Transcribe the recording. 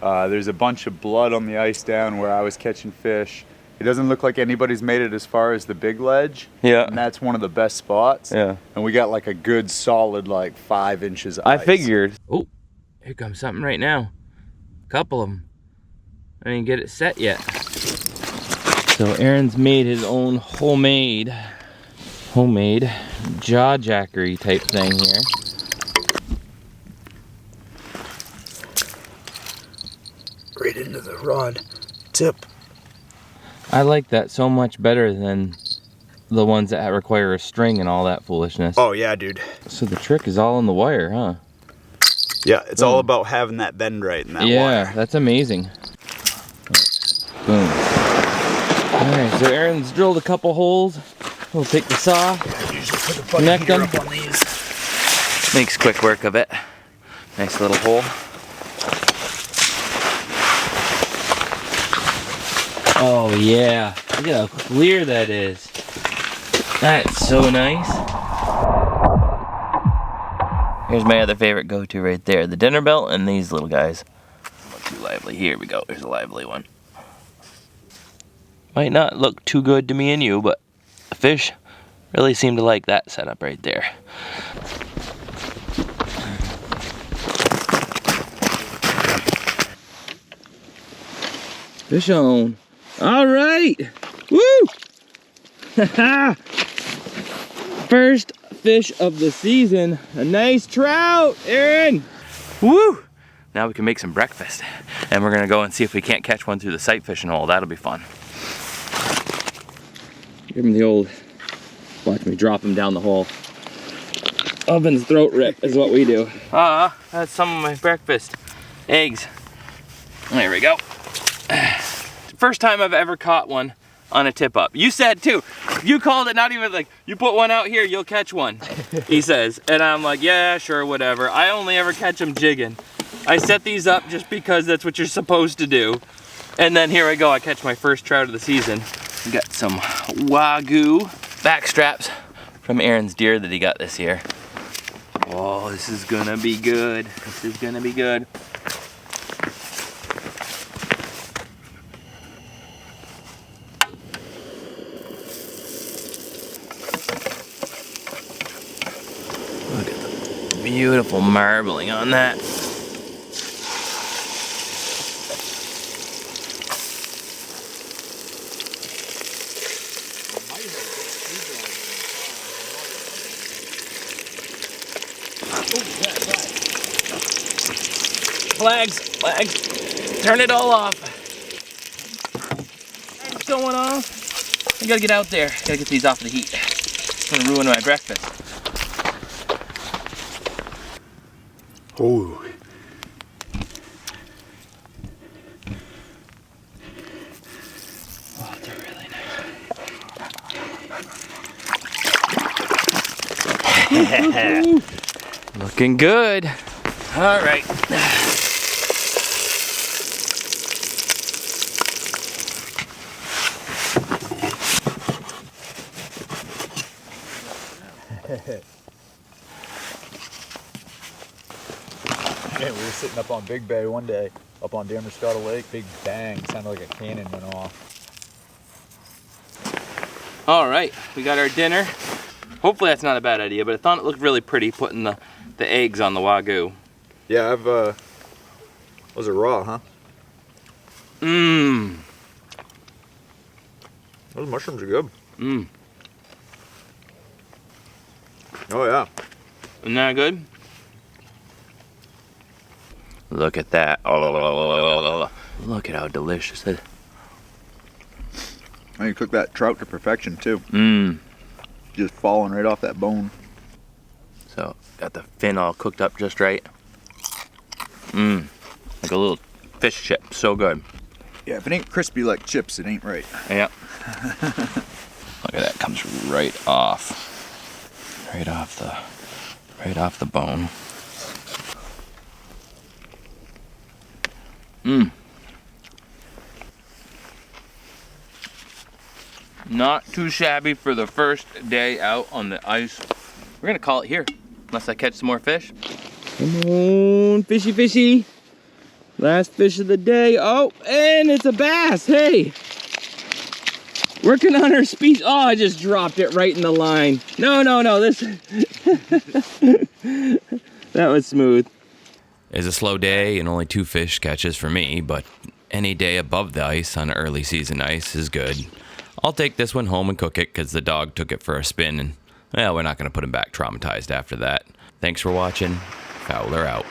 There's a bunch of blood on the ice down where I was catching fish. It doesn't look like anybody's made it as far as the big ledge. Yeah. And that's one of the best spots. Yeah. And we got like a good solid like 5 inches of ice. I figured. Oh, here comes something right now. A couple of them. I didn't get it set yet. So Aaron's made his own homemade jaw jackery type thing here. Right into the rod tip. I like that so much better than the ones that require a string and all that foolishness. Oh yeah, dude. So the trick is all in the wire, huh? Yeah, it's all about having that bend right in that wire. Yeah, that's amazing. Boom. Alright, so Aaron's drilled a couple holes. We'll take the saw, connect them. Up on these. Makes quick work of it. Nice little hole. Oh yeah, look at how clear that is. That's so nice. Here's my other favorite go-to right there. The dinner belt and these little guys. Not too lively. Here we go. Here's a lively one. Might not look too good to me and you, but the fish really seem to like that setup right there. Fish on. All right. Woo! First fish of the season. A nice trout, Aaron. Woo! Now we can make some breakfast. And we're gonna go and see if we can't catch one through the sight fishing hole. That'll be fun. Give him the old, watch me drop him down the hole. Oven's throat rip is what we do. That's some of my breakfast. Eggs. There we go. First time I've ever caught one on a tip up. You said too. You called it, not even like, you put one out here, you'll catch one, he says. And I'm like, yeah, sure, whatever. I only ever catch them jigging. I set these up just because that's what you're supposed to do. And then here I go, I catch my first trout of the season. We got some Wagyu back straps from Aaron's deer that he got this year. Oh, this is gonna be good. This is gonna be good. Look at the beautiful marbling on that. Flags, turn it all off. What's going on? I gotta get out there. Gotta get these off the heat. It's gonna ruin my breakfast. Oh. Oh, they're really nice. Looking good. All right. Man, we were sitting up on Big Bay one day, up on Damerscott Lake, big bang, sounded like a cannon went off. All right, we got our dinner. Hopefully that's not a bad idea, but I thought it looked really pretty putting the eggs on the Wagyu. Yeah, was it raw, huh? Mmm. Those mushrooms are good. Mmm. Oh yeah. Isn't that good? Look at that. Oh, look at how delicious it is. And you cook that trout to perfection too. Mmm. Just falling right off that bone. So, got the fin all cooked up just right. Mmm. Like a little fish chip. So good. Yeah, if it ain't crispy like chips, it ain't right. Yeah. Look at that. Comes right off. Right off the bone. Mmm. Not too shabby for the first day out on the ice. We're gonna call it here, unless I catch some more fish. Come on, fishy, fishy. Last fish of the day. Oh, and it's a bass. Hey. Working on her speech. Oh, I just dropped it right in the line. No, this. That was smooth. It's a slow day and only 2 fish catches for me, but any day above the ice on early season ice is good. I'll take this one home and cook it because the dog took it for a spin and, well, we're not going to put him back traumatized after that. Thanks for watching. Fowler out.